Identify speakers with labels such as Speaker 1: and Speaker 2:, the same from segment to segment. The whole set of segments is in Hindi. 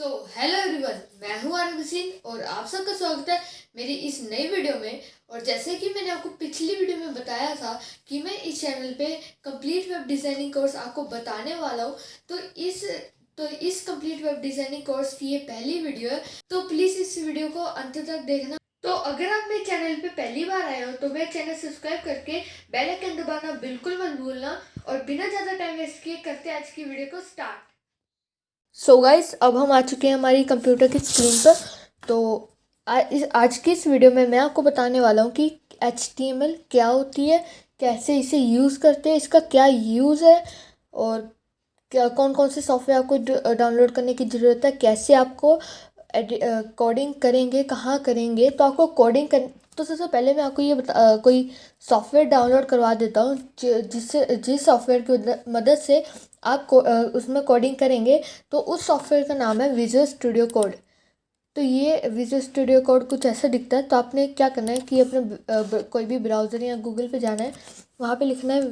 Speaker 1: हेलो एवरीवन, मैं हूं आरव सिंह और आप सबका स्वागत है मेरी इस नई वीडियो में। और जैसे कि मैंने आपको पिछली वीडियो में बताया था कि मैं इस चैनल पे कंप्लीट वेब डिज़ाइनिंग कोर्स आपको बताने वाला हूं, तो इस कंप्लीट वेब डिज़ाइनिंग कोर्स की ये पहली वीडियो है, तो प्लीज़ इस वीडियो को अंत तक देखना। तो अगर आप मेरे चैनल पे पहली बार आए हो तो मेरे चैनल सब्सक्राइब करके बेल आइकन दबाना बिल्कुल मत भूलना। और बिना ज़्यादा टाइम वेस्ट किए करते आज की वीडियो को स्टार्ट। सो गाइस, अब हम आ चुके हैं हमारी कंप्यूटर की स्क्रीन पर। तो आज की इस वीडियो में मैं आपको बताने वाला हूँ कि HTML क्या होती है, कैसे इसे यूज़ करते हैं, इसका क्या यूज़ है, और क्या कौन कौन से सॉफ्टवेयर आपको डाउनलोड करने की ज़रूरत है, कैसे आपको कोडिंग करेंगे, कहाँ करेंगे। तो आपको कोडिंग कर तो सबसे पहले मैं आपको ये कोई सॉफ्टवेयर डाउनलोड करवा देता हूँ जिस सॉफ्टवेयर की मदद से आप उसमें कोडिंग करेंगे। तो उस सॉफ्टवेयर का नाम है विजुअल स्टूडियो कोड। तो ये विजुअल स्टूडियो कोड कुछ ऐसा दिखता है। तो आपने क्या करना है कि अपने कोई भी ब्राउज़र या गूगल पे जाना है, वहाँ पे लिखना है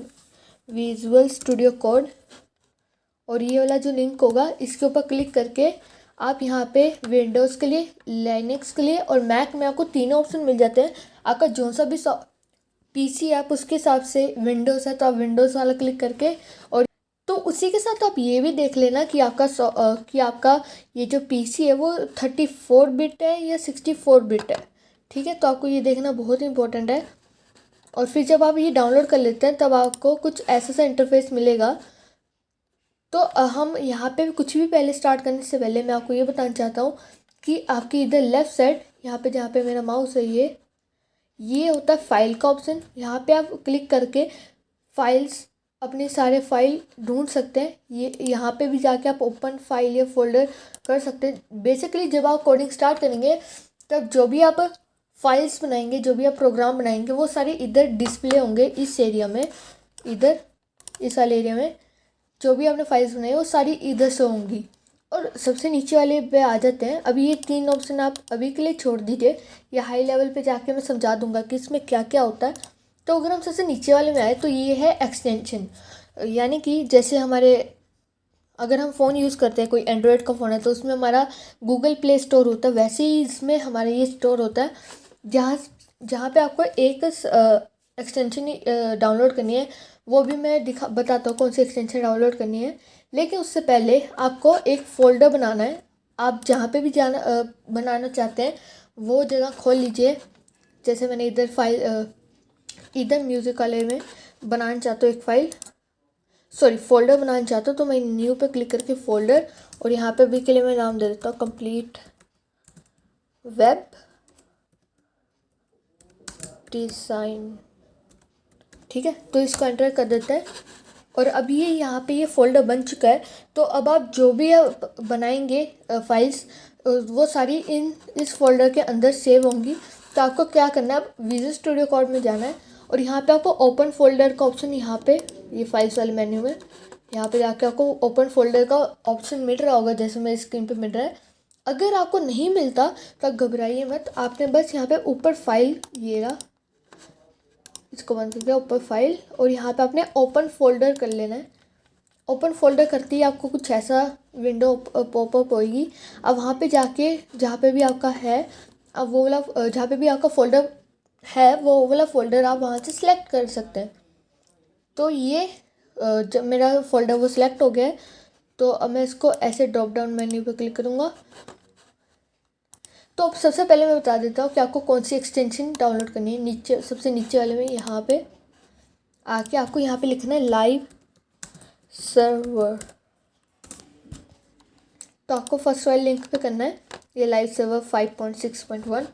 Speaker 1: विजुअल स्टूडियो कोड, और ये वाला जो लिंक होगा इसके ऊपर क्लिक करके आप यहाँ पे विंडोज़ के लिए, लाइनक्स के लिए और मैक में आपको तीनों ऑप्शन मिल जाते हैं। आपका जो सा भी PC आप उसके हिसाब से, विंडोज़ है तो आप विंडोज़ वाला क्लिक करके, और तो उसी के साथ आप ये भी देख लेना कि आपका ये जो PC है वो 34 बिट है या 64 बिट है। ठीक है, तो आपको ये देखना बहुत इंपॉर्टेंट है। और फिर जब आप ये डाउनलोड कर लेते हैं तब आपको कुछ ऐसा सा इंटरफेस मिलेगा। तो हम यहाँ पे कुछ भी पहले स्टार्ट करने से पहले मैं आपको ये बताना चाहता हूँ कि आपकी इधर लेफ़्ट साइड यहाँ पे जहाँ पे मेरा माउस है ये होता है फाइल का ऑप्शन। यहाँ पे आप क्लिक करके फाइल्स, अपने सारे फाइल ढूंढ सकते हैं। ये यहाँ पे भी जाके आप ओपन फाइल या फोल्डर कर सकते हैं। बेसिकली जब आप कोडिंग स्टार्ट करेंगे तब जो भी आप फाइल्स बनाएंगे, जो भी आप प्रोग्राम बनाएंगे, वो सारे इधर डिस्प्ले होंगे इस एरिया में। इधर इस वाले एरिया में जो भी आपने फाइल्स बनाई वो सारी इधर से होंगी। और सबसे नीचे वाले पे आ जाते हैं। अभी ये 3 ऑप्शन आप अभी के लिए छोड़ दीजिए, या हाई लेवल पे जाके मैं समझा दूंगा कि इसमें क्या क्या होता है। तो अगर हम सबसे नीचे वाले में आए तो ये है एक्सटेंशन, यानी कि जैसे अगर हम फ़ोन यूज़ करते हैं, कोई एंड्रॉयड का फ़ोन है तो उसमें हमारा गूगल प्ले स्टोर होता है, वैसे ही इसमें हमारा ये स्टोर होता है जहाँ जहाँ पे आपको एक एक्सटेंशन डाउनलोड करनी है। वो भी मैं बताता हूँ कौन सी एक्सटेंशन डाउनलोड करनी है। लेकिन उससे पहले आपको एक फ़ोल्डर बनाना है। आप जहाँ पे भी बनाना चाहते हैं वो जगह खोल लीजिए। जैसे मैंने इधर म्यूज़िक वाले में बनाना चाहता हूँ एक फ़ोल्डर बनाना चाहता हूँ। तो मैं न्यू पे क्लिक करके फ़ोल्डर, और यहाँ पे भी के लिए मैं नाम दे देता हूँ कंप्लीट वेब डिज़ाइन। ठीक है, तो इसको एंटर कर देते हैं। और अब ये यहाँ पे ये फ़ोल्डर बन चुका है। तो अब आप जो भी बनाएंगे फाइल्स, वो सारी इस फोल्डर के अंदर सेव होंगी। तो आपको क्या करना है, अब विजुअल स्टूडियो कोड में जाना है, और यहाँ पे आपको ओपन फोल्डर का ऑप्शन, यहाँ पे ये फाइल्स वाले मेन्यू में यहाँ पे जाके आपको ओपन फोल्डर का ऑप्शन मिल रहा होगा, जैसे मेरी स्क्रीन पे मिल रहा है। अगर आपको नहीं मिलता तो आप घबराइए मत। आपने बस यहाँ पे ऊपर फाइल, ये रहा, इसको बंद करके ऊपर फाइल, और यहाँ पे आपने ओपन फोल्डर कर लेना है। ओपन फोल्डर करते ही आपको कुछ ऐसा विंडो पॉपअप होगी। अब वहाँ पे जाके जहाँ पे भी आपका है, अब वो वाला जहाँ पे भी आपका फोल्डर है वो वाला फोल्डर आप वहाँ से सिलेक्ट कर सकते हैं। तो ये जब मेरा फोल्डर वो सिलेक्ट हो गया है, तो अब मैं इसको ऐसे ड्रॉप डाउन मेन्यू पे क्लिक करूँगा। तो अब सबसे पहले मैं बता देता हूँ कि आपको कौन सी एक्सटेंशन डाउनलोड करनी है। नीचे सबसे नीचे वाले में यहाँ पे आके आपको यहाँ पे लिखना है लाइव सर्वर। तो आपको फर्स्ट वाले लिंक पे करना है, ये लाइव सर्वर 5.6.1।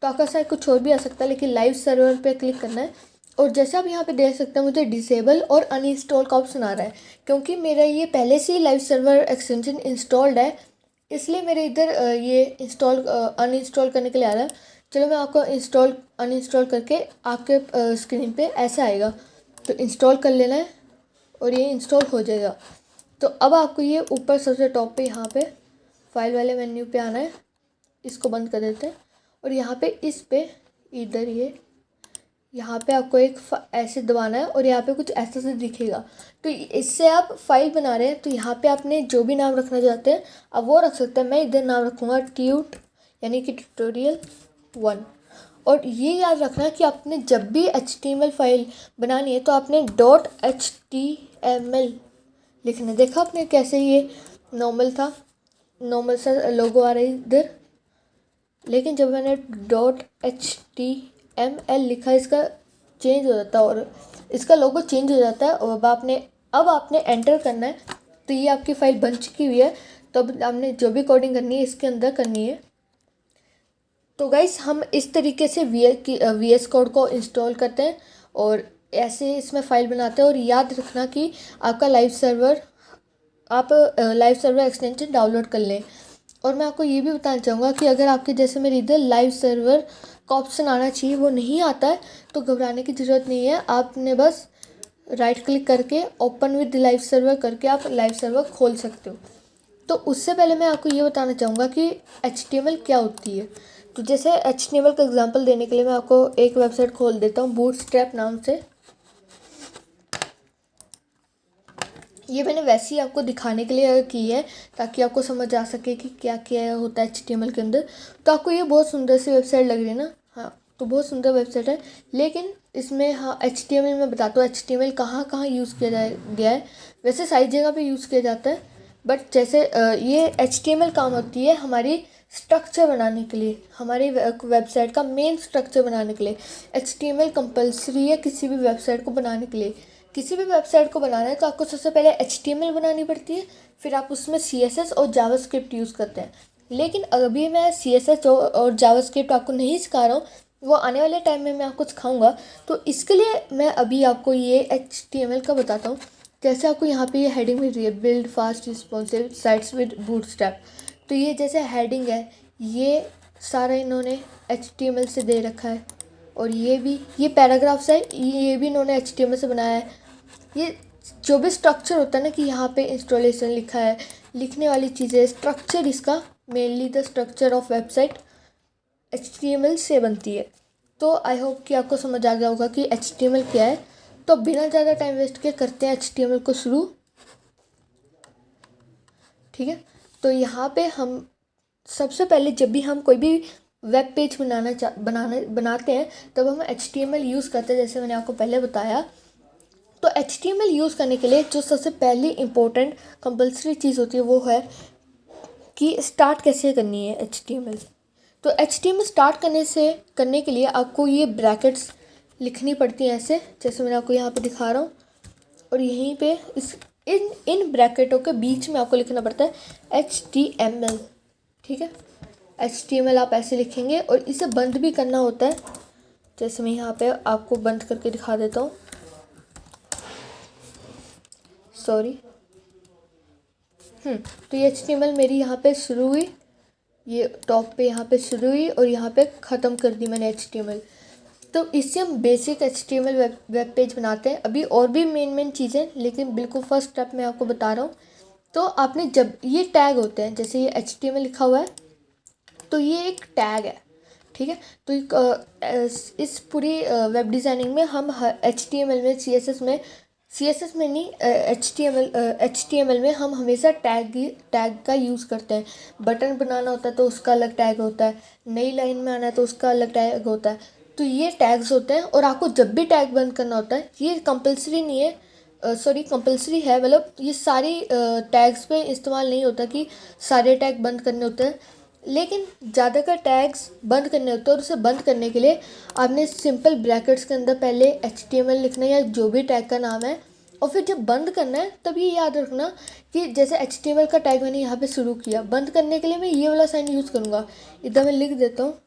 Speaker 1: तो आपका शायद कुछ और भी आ सकता है, लेकिन लाइव सर्वर पे क्लिक करना है। और जैसे आप यहाँ पे देख सकते हैं मुझे डिसेबल और अनइंस्टॉल का ऑप्शन आ रहा है, क्योंकि मेरा ये पहले से ही लाइव सर्वर एक्सटेंशन इंस्टॉल्ड है, इसलिए मेरे इधर ये अनइंस्टॉल करने के लिए आ रहा है। चलो मैं आपको अनइंस्टॉल करके आपके स्क्रीन पे ऐसा आएगा। तो इंस्टॉल कर लेना है और ये इंस्टॉल हो जाएगा। तो अब आपको ये ऊपर सबसे टॉप पे यहाँ पे फाइल वाले मेन्यू पे आना है। इसको बंद कर देते हैं, और यहाँ पे इस पे इधर ये यहाँ पे आपको एक ऐसे दबाना है और यहाँ पे कुछ ऐसा से दिखेगा। तो इससे आप फाइल बना रहे हैं, तो यहाँ पे आपने जो भी नाम रखना चाहते हैं आप वो रख सकते हैं। मैं इधर नाम रखूँगा ट्यूट यानी कि ट्यूटोरियल 1। और ये याद रखना कि आपने जब भी HTML फाइल बनानी है तो आपने .html लिखना। देखा आपने कैसे ये नॉर्मल था, नॉर्मल सा लोगो आ रहा है इधर, लेकिन जब मैंने .html लिखा इसका चेंज हो जाता है और इसका लोगो चेंज हो जाता है। और अब आपने एंटर करना है, तो ये आपकी फ़ाइल बन चुकी हुई है। तो अब आपने जो भी कोडिंग करनी है इसके अंदर करनी है। तो गाइस हम इस तरीके से VS कोड को इंस्टॉल करते हैं और ऐसे इसमें फ़ाइल बनाते हैं। और याद रखना कि आपका लाइव सर्वर एक्सटेंशन डाउनलोड कर लें। और मैं आपको ये भी बताना चाहूँगा कि अगर आपके जैसे मेरे इधर लाइव सर्वर का ऑप्शन आना चाहिए वो नहीं आता है तो घबराने की ज़रूरत नहीं है। आपने बस राइट क्लिक करके ओपन विद लाइव सर्वर करके आप लाइव सर्वर खोल सकते हो। तो उससे पहले मैं आपको ये बताना चाहूँगा कि HTML क्या होती है। तो जैसे HTML का एग्जांपल देने के लिए मैं आपको एक वेबसाइट खोल देता हूँ बूटस्ट्रैप नाम से। ये मैंने वैसे ही आपको दिखाने के लिए की है ताकि आपको समझ आ सके कि क्या क्या होता है HTML के अंदर। तो आपको ये बहुत सुंदर सी वेबसाइट लग रही है ना। हाँ, तो बहुत सुंदर वेबसाइट है, लेकिन इसमें हाँ HTML में बताता हूँ HTML कहाँ कहाँ यूज़ किया गया है। वैसे सारी जगह पे यूज़ किया जाता है, बट जैसे ये HTML काम होती है हमारी स्ट्रक्चर बनाने के लिए, हमारी वेबसाइट का मेन स्ट्रक्चर बनाने के लिए। HTML कंपलसरी है किसी भी वेबसाइट को बनाने के लिए। किसी भी वेबसाइट को बनाना है तो आपको सबसे पहले HTML बनानी पड़ती है, फिर आप उसमें CSS और जावास्क्रिप्ट यूज़ करते हैं। लेकिन अभी मैं CSS और जावास्क्रिप्ट आपको नहीं सिखा रहा हूँ, वो आने वाले टाइम में मैं आपको सिखाऊंगा। तो इसके लिए मैं अभी आपको ये HTML का बताता हूँ। जैसे आपको यहाँ पे ये हेडिंग मिल रही है, build fast responsive sites with bootstrap. तो ये जैसे हेडिंग है, ये सारा इन्होंने HTML से दे रखा है। और ये पैराग्राफ्स है, ये भी इन्होंने HTML से बनाया है। ये जो भी स्ट्रक्चर होता है ना कि यहाँ पे इंस्टॉलेशन लिखा है, लिखने वाली चीज़ें, स्ट्रक्चर इसका mainly the structure of website HTML से बनती है। तो आई होप कि आपको समझ आ गया होगा कि HTML क्या है। तो बिना ज़्यादा टाइम वेस्ट किए करते हैं HTML को शुरू। ठीक है, तो यहाँ पे हम सबसे पहले जब भी हम कोई भी वेब पेज बनाते हैं तब हम HTML यूज़ करते हैं, जैसे मैंने आपको पहले बताया। तो HTML यूज़ करने के लिए जो सबसे पहली इम्पोर्टेंट कंपल्सरी चीज़ होती है वो है कि स्टार्ट कैसे करनी है HTML। तो HTML स्टार्ट करने के लिए आपको ये ब्रैकेट्स लिखनी पड़ती हैं ऐसे, जैसे मैंने आपको यहाँ पे दिखा रहा हूँ। और यहीं पे इन ब्रैकेटों के बीच में आपको लिखना पड़ता है HTML। ठीक है, HTML आप ऐसे लिखेंगे और इसे बंद भी करना होता है, जैसे मैं यहाँ पे आपको बंद करके दिखा देता हूँ। सॉरी। तो ये HTML मेरी यहाँ पे शुरू हुई, ये टॉप पे यहाँ पे शुरू हुई और यहाँ पे ख़त्म कर दी मैंने HTML। तो इससे हम बेसिक HTML वेब पेज बनाते हैं। अभी और भी मेन चीज़ें, लेकिन बिल्कुल फर्स्ट स्टेप मैं आपको बता रहा हूँ। तो आपने जब ये टैग होते हैं, जैसे ये HTML लिखा हुआ है तो ये एक टैग है। ठीक है, तो इस पूरी वेब डिज़ाइनिंग में हम HTML में CSS में नहीं, HTML में हम हमेशा टैग का यूज़ करते हैं। बटन बनाना होता है तो उसका अलग टैग होता है, नई लाइन में आना है तो उसका अलग टैग होता है। तो ये टैग्स होते हैं और आपको जब भी टैग बंद करना होता है, ये कंपलसरी नहीं है, कंपलसरी है, मतलब ये सारी टैग्स पे इस्तेमाल नहीं होता कि सारे टैग बंद करने होते हैं, लेकिन ज़्यादातर टैग्स बंद करने होते हैं। और उसे बंद करने के लिए आपने सिंपल ब्रैकेट्स के अंदर पहले HTML लिखना है या जो भी टैग का नाम है, और फिर जब बंद करना है तब ये याद रखना कि जैसे HTML का टैग मैंने यहाँ पे शुरू किया, बंद करने के लिए मैं ये वाला साइन यूज़ करूँगा। इधर मैं लिख देता हूँ,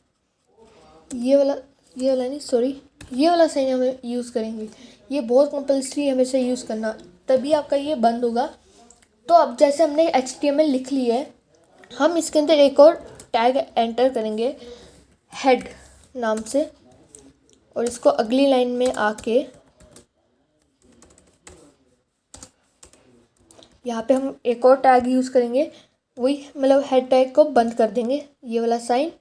Speaker 1: ये वाला नहीं, सॉरी, ये वाला साइन हम यूज़ करेंगे। ये बहुत कंपल्सरी है हमेशा यूज़ करना, तभी आपका ये बंद होगा। तो अब जैसे हमने HTML लिख लिया है, हम इसके अंदर एक और टैग एंटर करेंगे हेड नाम से, और इसको अगली लाइन में आके यहाँ पे हम एक और टैग यूज़ करेंगे, वही मतलब हेड टैग को बंद कर देंगे, ये वाला साइन,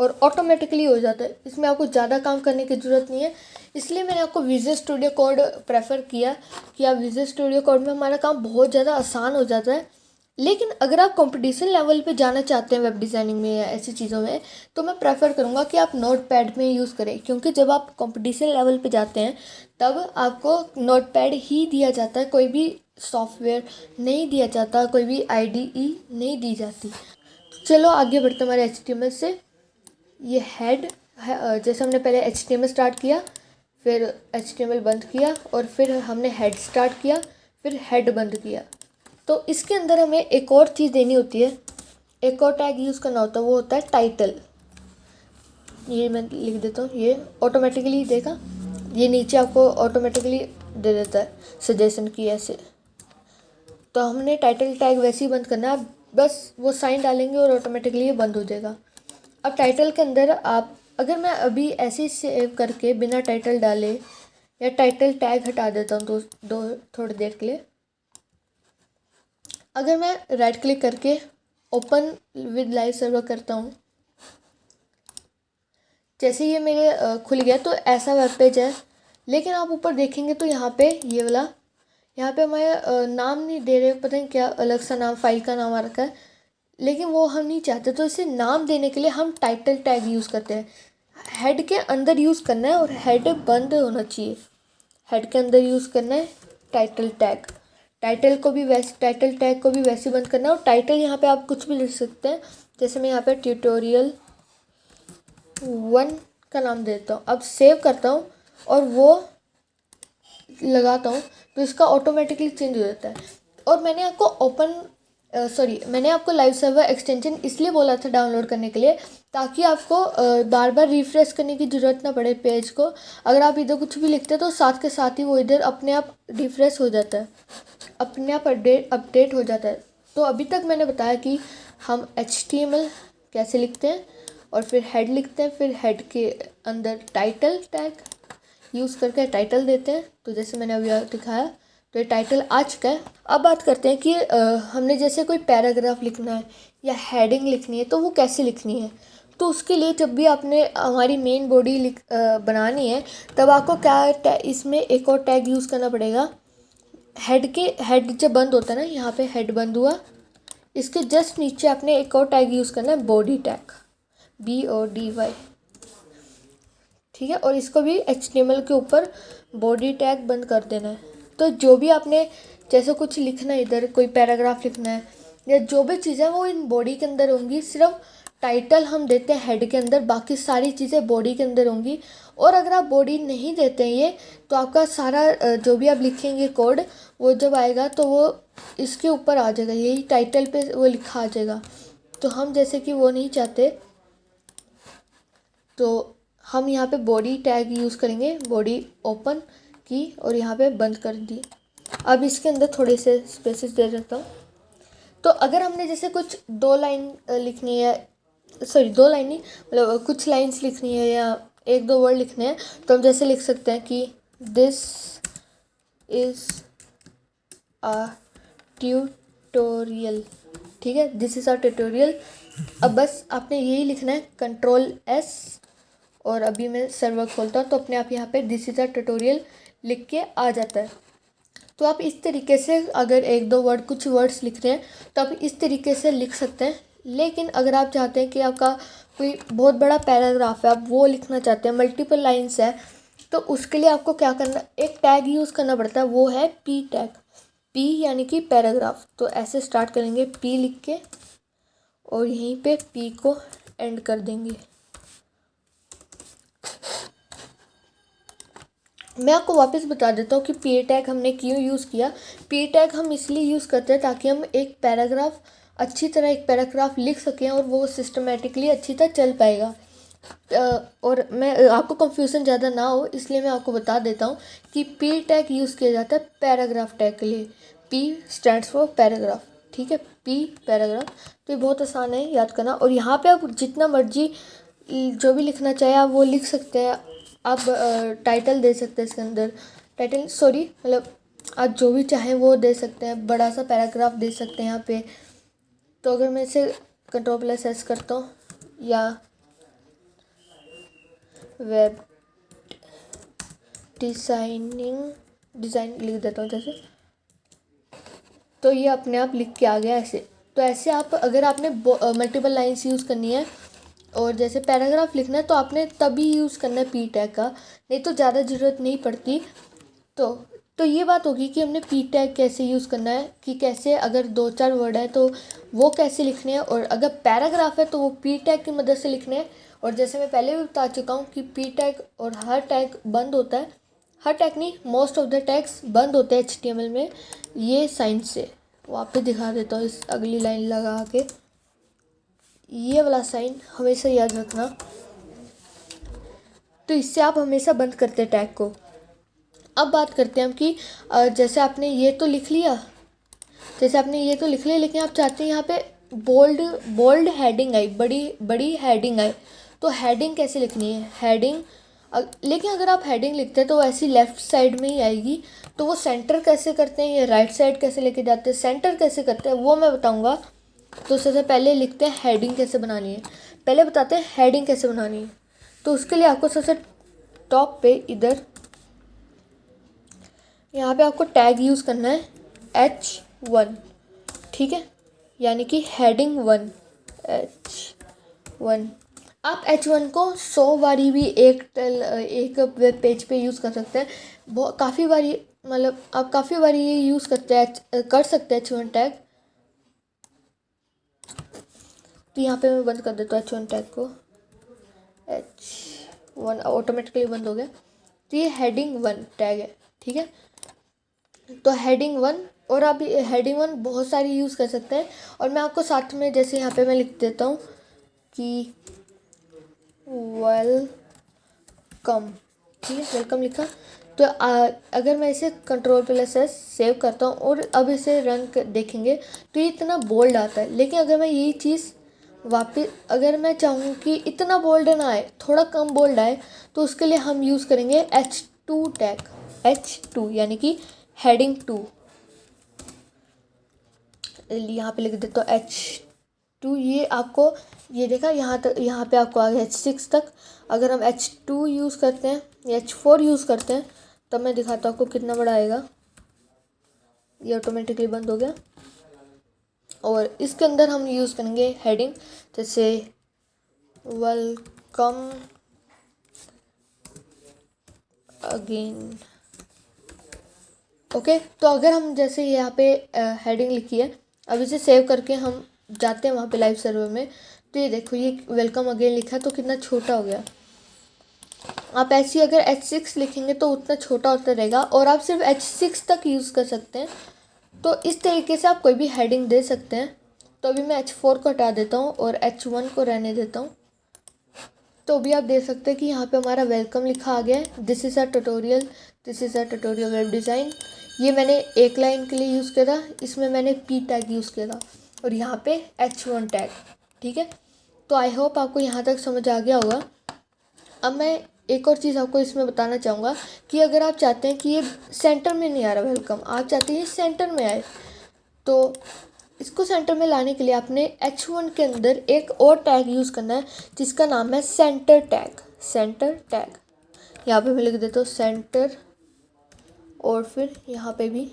Speaker 1: और ऑटोमेटिकली हो जाता है। इसमें आपको ज़्यादा काम करने की ज़रूरत नहीं है, इसलिए मैंने आपको विजुअल स्टूडियो कोड प्रेफर किया कि आप विजुअल स्टूडियो कोड में हमारा काम बहुत ज़्यादा आसान हो जाता है। लेकिन अगर आप कंपटीशन लेवल पे जाना चाहते हैं वेब डिज़ाइनिंग में या ऐसी चीज़ों में, तो मैं प्रेफर करूँगा कि आप नोटपैड में यूज़ करें, क्योंकि जब आप कंपटीशन लेवल पे जाते हैं तब आपको नोटपैड ही दिया जाता है, कोई भी सॉफ्टवेयर नहीं दिया जाता, कोई भी IDE नहीं दी जाती। चलो आगे बढ़ते हमारे HTML से। ये हेड है, जैसे हमने पहले HTML स्टार्ट किया, फिर HTML बंद किया, और फिर हमने हेड स्टार्ट किया, फिर हेड बंद किया। तो इसके अंदर हमें एक और चीज़ देनी होती है, एक और टैग यूज़ करना होता है, वो होता है टाइटल। ये मैं लिख देता हूँ, ये ऑटोमेटिकली देगा, ये नीचे आपको ऑटोमेटिकली दे देता है सजेशन की ऐसे। तो हमने टाइटल टैग वैसे ही बंद करना है, बस वो साइन डालेंगे और ऑटोमेटिकली ये बंद हो जाएगा। अब टाइटल के अंदर आप, अगर मैं अभी ऐसे ही सेव करके बिना टाइटल डाले या टाइटल टैग हटा देता हूँ दो थोड़ी देर के लिए, अगर मैं राइट क्लिक करके ओपन विद लाइव सर्वर करता हूँ, जैसे ये मेरे खुल गया तो ऐसा वेब पेज है। लेकिन आप ऊपर देखेंगे तो यहाँ पे ये वाला, यहाँ पे हमारे नाम नहीं दे रहे, पता नहीं क्या अलग सा नाम, फाइल का नाम आ रखा है, लेकिन वो हम नहीं चाहते। तो इसे नाम देने के लिए हम टाइटल टैग यूज़ करते हैं। हेड के अंदर यूज़ करना है और हेड बंद होना चाहिए। हेड के अंदर यूज़ करना है टाइटल टैग, टाइटल टैग को भी वैसे बंद करना है। और टाइटल यहाँ पे आप कुछ भी लिख सकते हैं, जैसे मैं यहाँ पे ट्यूटोरियल 1 का नाम देता हूँ। अब सेव करता हूँ और वो लगाता हूँ तो इसका ऑटोमेटिकली चेंज हो जाता है। और मैंने आपको लाइव सर्वर एक्सटेंशन इसलिए बोला था डाउनलोड करने के लिए, ताकि आपको बार बार रिफ़्रेश करने की ज़रूरत ना पड़े पेज को। अगर आप इधर कुछ भी लिखते हैं तो साथ के साथ ही वो इधर अपने आप रिफ़्रेश हो जाता है, अपने आप अपडेट हो जाता है। तो अभी तक मैंने बताया कि हम HTML कैसे लिखते हैं, और फिर हेड लिखते हैं, फिर हेड के अंदर टाइटल टैग यूज़ करके टाइटल देते हैं। तो जैसे मैंने अभी दिखाया, तो ये टाइटल आ चुका है। अब बात करते हैं कि हमने जैसे कोई पैराग्राफ लिखना है या हेडिंग लिखनी है तो वो कैसे लिखनी है। तो उसके लिए जब भी आपने हमारी मेन बॉडी बनानी है, तब आपको क्या इसमें एक और टैग यूज़ करना पड़ेगा। हेड जब बंद होता है ना, यहाँ पे हेड बंद हुआ, इसके जस्ट नीचे आपने एक और टैग यूज़ करना है, बॉडी टैग, BODY, ठीक है। और इसको भी HTML के ऊपर बॉडी टैग बंद कर देना है। तो जो भी आपने जैसे कुछ लिखना है, इधर कोई पैराग्राफ लिखना है या जो भी चीज़ें वो इन बॉडी के अंदर होंगी। सिर्फ टाइटल हम देते हैं हेड के अंदर, बाकी सारी चीज़ें बॉडी के अंदर होंगी। और अगर आप बॉडी नहीं देते हैं ये, तो आपका सारा जो भी आप लिखेंगे कोड, वो जब आएगा तो वो इसके ऊपर आ जाएगा, यही टाइटल पे वो लिखा आ जाएगा। तो हम जैसे कि वो नहीं चाहते, तो हम यहाँ पे बॉडी टैग यूज़ करेंगे, बॉडी ओपन की और यहाँ पे बंद कर दी। अब इसके अंदर थोड़े से स्पेसेस दे देता हूँ। तो अगर हमने जैसे कुछ 2 लाइन लिखनी है, सॉरी 2 लाइन नहीं, मतलब कुछ लाइंस लिखनी है या 1-2 वर्ड लिखने हैं, तो हम जैसे लिख सकते हैं कि दिस इज़ अ ट्यूटोरियल, ठीक है, दिस इज़ अ ट्यूटोरियल। अब बस आपने यही लिखना है, Ctrl+S, और अभी मैं सर्वर खोलता हूँ तो अपने आप यहाँ पे दिस इज़ अ ट्यूटोरियल लिख के आ जाता है। तो आप इस तरीके से अगर 1-2 वर्ड, कुछ वर्ड्स लिख रहे हैं तो आप इस तरीके से लिख सकते हैं। लेकिन अगर आप चाहते हैं कि आपका कोई बहुत बड़ा पैराग्राफ है, आप वो लिखना चाहते हैं, मल्टीपल लाइन्स है, तो उसके लिए आपको क्या करना, एक टैग यूज़ करना पड़ता है, वो है P टैग, P यानी कि पैराग्राफ। तो ऐसे स्टार्ट करेंगे P लिख के और यहीं पे P को एंड कर देंगे। मैं आपको वापस बता देता हूँ कि P टैग हमने क्यों यूज़ किया। P टैग हम इसलिए यूज़ करते हैं ताकि हम एक पैराग्राफ लिख सकें और वो सिस्टमेटिकली अच्छी तरह चल पाएगा। और मैं आपको कंफ्यूजन ज़्यादा ना हो इसलिए मैं आपको बता देता हूँ कि P टैग यूज़ किया जाता है पैराग्राफ टैग के लिए। P स्टैंड्स फॉर पैराग्राफ, ठीक है, P पैराग्राफ। तो ये बहुत आसान है याद करना। और यहाँ पे आप जितना मर्जी जो भी लिखना चाहे आप वो लिख सकते हैं। आप टाइटल दे सकते हैं इसके अंदर, मतलब आप जो भी चाहें वो दे सकते हैं, बड़ा सा पैराग्राफ दे सकते हैं यहाँ पे। तो अगर मैं इसे Ctrl+S करता हूँ या वेब डिज़ाइन लिख देता हूँ जैसे, तो ये अपने आप लिख के आ गया ऐसे। तो ऐसे आप अगर आपने मल्टीपल लाइंस यूज़ करनी है और जैसे पैराग्राफ लिखना है तो आपने तभी यूज़ करना है पी टैग का, नहीं तो ज़्यादा ज़रूरत नहीं पड़ती। तो ये बात होगी कि हमने पी टैग कैसे यूज़ करना है, कि कैसे अगर 2-4 वर्ड है तो वो कैसे लिखने हैं, और अगर पैराग्राफ है तो वो पी टैग की मदद से लिखने हैं। और जैसे मैं पहले भी बता चुका हूँ कि पी टैग और हर टैग बंद होता है, हर टैग नहीं, मोस्ट ऑफ द टैग्स बंद होते हैं HTML में ये साइन से। वापस दिखा देता हूँ इस अगली लाइन लगा के, ये वाला साइन हमेशा याद रखना। तो इससे आप हमेशा बंद करते हैं टैग को। अब बात करते हैं हम कि जैसे आपने ये तो लिख लिया, लेकिन आप चाहते हैं यहाँ पे बोल्ड हेडिंग आई, बड़ी हेडिंग आई, तो हेडिंग कैसे लिखनी है? हेडिंग लेकिन अगर आप हेडिंग लिखते हैं तो ऐसी लेफ़्ट साइड में ही आएगी, तो वो सेंटर कैसे करते हैं, ये राइट साइड कैसे लेके जाते हैं, सेंटर कैसे करते हैं वो मैं बताऊँगा। तो सबसे पहले लिखते हैं हेडिंग कैसे बनानी है, पहले बताते हैं हेडिंग कैसे बनानी है। तो उसके लिए आपको सबसे टॉप पे इधर यहाँ पे आपको टैग यूज़ करना है H1, ठीक है, यानी कि हेडिंग 1 H1। आप H1 को 100 बारी भी एक वेब पेज पे यूज़ कर सकते हैं, बहुत काफ़ी बारी, मतलब आप काफ़ी बारी ये यूज़ कर सकते हैं H1 टैग। तो यहाँ पे मैं बंद कर देता हूँ H1 टैग को, H1 ऑटोमेटिकली बंद हो गया। तो ये हेडिंग 1 टैग है, ठीक है। तो हेडिंग 1, और आप हेडिंग 1 बहुत सारी यूज़ कर सकते हैं। और मैं आपको साथ में जैसे यहाँ पे मैं लिख देता हूँ कि वेलकम, ठीक है, वेलकम लिखा। तो अगर मैं इसे Ctrl+S सेव करता हूँ और अब इसे रन देखेंगे तो ये इतना बोल्ड आता है। लेकिन अगर मैं यही चीज़ वापस, अगर मैं चाहूँ कि इतना बोल्ड ना आए, थोड़ा कम बोल्ड आए, तो उसके लिए हम यूज़ करेंगे H2 टैग, H2 यानी कि हेडिंग 2। यहाँ पे लिख देता हूँ H2। ये आपको, ये देखा यहाँ तक, यहाँ पे आपको आ गया H6 तक। अगर हम H2 यूज़ करते हैं या H4 यूज़ करते हैं तब मैं दिखाता हूँ आपको कितना बड़ा आएगा। ये ऑटोमेटिकली बंद हो गया। और इसके अंदर हम यूज़ करेंगे हेडिंग, जैसे वेलकम अगेन, ओके। तो अगर हम जैसे यहाँ पे हेडिंग लिखी है, अब इसे सेव करके हम जाते हैं वहाँ पे लाइव सर्वर में, तो ये देखो ये वेलकम अगेन लिखा है तो कितना छोटा हो गया। आप ऐसे ही अगर H6 लिखेंगे तो उतना छोटा होता रहेगा, और आप सिर्फ H6 तक यूज़ कर सकते हैं। तो इस तरीके से आप कोई भी हेडिंग दे सकते हैं। तो अभी मैं H4 को हटा देता हूँ और H1 को रहने देता हूँ। तो अभी आप देख सकते हैं कि यहाँ पे हमारा वेलकम लिखा आ गया है। This is a tutorial web design. ये मैंने एक लाइन के लिए यूज़ किया था, इसमें मैंने पी टैग यूज़ किया था, और यहाँ पे H1 टैग, ठीक है। तो आई होप आपको यहाँ तक समझ आ गया होगा। अब मैं एक और चीज़ आपको इसमें बताना चाहूँगा कि अगर आप चाहते हैं कि ये सेंटर में नहीं आ रहा वेलकम, आप चाहते हैं ये सेंटर में आए, तो इसको सेंटर में लाने के लिए आपने H1 के अंदर एक और टैग यूज़ करना है जिसका नाम है सेंटर टैग। यहाँ पे मैं लिख देता हूँ सेंटर, और फिर यहाँ पे भी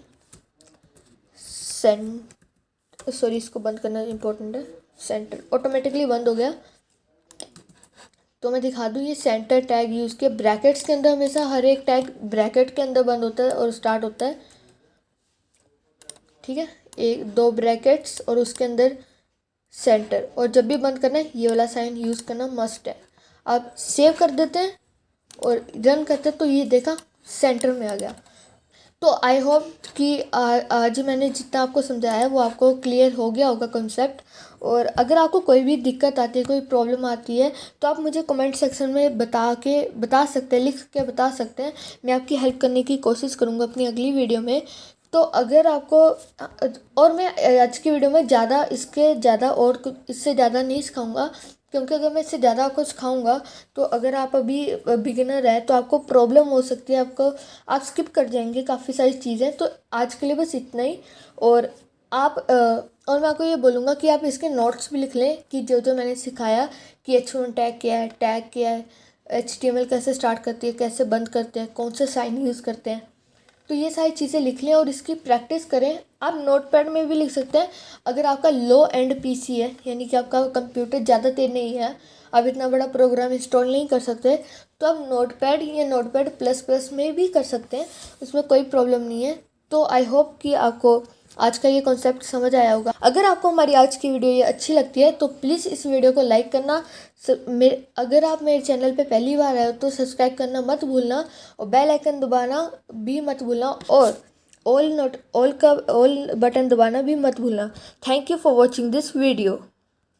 Speaker 1: सॉरी, इसको बंद करना इम्पोर्टेंट है। सेंटर ऑटोमेटिकली बंद हो गया। तो मैं दिखा दूँ, ये सेंटर टैग यूज़ किया ब्रैकेट्स के अंदर, हमेशा हर एक टैग ब्रैकेट के अंदर बंद होता है और स्टार्ट होता है, ठीक है। 1-2 ब्रैकेट्स और उसके अंदर सेंटर, और जब भी बंद करना है ये वाला साइन यूज़ करना मस्ट है। आप सेव कर देते हैं और रन करते हैं तो ये देखा सेंटर में आ गया। तो आई होप कि आज मैंने जितना आपको समझाया है वो आपको क्लियर हो गया होगा कॉन्सेप्ट। और अगर आपको कोई भी दिक्कत आती है, कोई प्रॉब्लम आती है, तो आप मुझे कमेंट सेक्शन में बता सकते हैं, लिख के बता सकते हैं। मैं आपकी हेल्प करने की कोशिश करूँगा अपनी अगली वीडियो में। तो अगर आपको, और मैं आज की वीडियो में ज़्यादा इससे ज़्यादा नहीं सिखाऊंगा, क्योंकि अगर मैं इससे ज़्यादा आपको सिखाऊंगा तो अगर आप अभी बिगिनर है तो आपको प्रॉब्लम हो सकती है, आप स्किप कर जाएंगे काफ़ी सारी चीज़ें। तो आज के लिए बस इतना ही। और और मैं आपको ये बोलूँगा कि आप इसके नोट्स भी लिख लें कि जो जो मैंने सिखाया कि H1 टैग क्या है, HTML कैसे स्टार्ट करती है, कैसे बंद करते हैं, कौन से साइन यूज़ करते हैं। तो ये सारी चीज़ें लिख लें और इसकी प्रैक्टिस करें। आप नोटपैड में भी लिख सकते हैं। अगर आपका लो एंड PC है, यानी कि आपका कंप्यूटर ज़्यादा तेज नहीं है, आप इतना बड़ा प्रोग्राम इंस्टॉल नहीं कर सकते, तो आप नोटपैड या नोटपैड प्लस प्लस में भी कर सकते हैं, उसमें कोई प्रॉब्लम नहीं है। तो आई होप कि आपको आज का ये कॉन्सेप्ट समझ आया होगा। अगर आपको हमारी आज की वीडियो ये अच्छी लगती है तो प्लीज़ इस वीडियो को लाइक करना। अगर आप मेरे चैनल पे पहली बार आए हो तो सब्सक्राइब करना मत भूलना और बेल आइकन दबाना भी मत भूलना और ऑल बटन दबाना भी मत भूलना। Thank you for watching this video.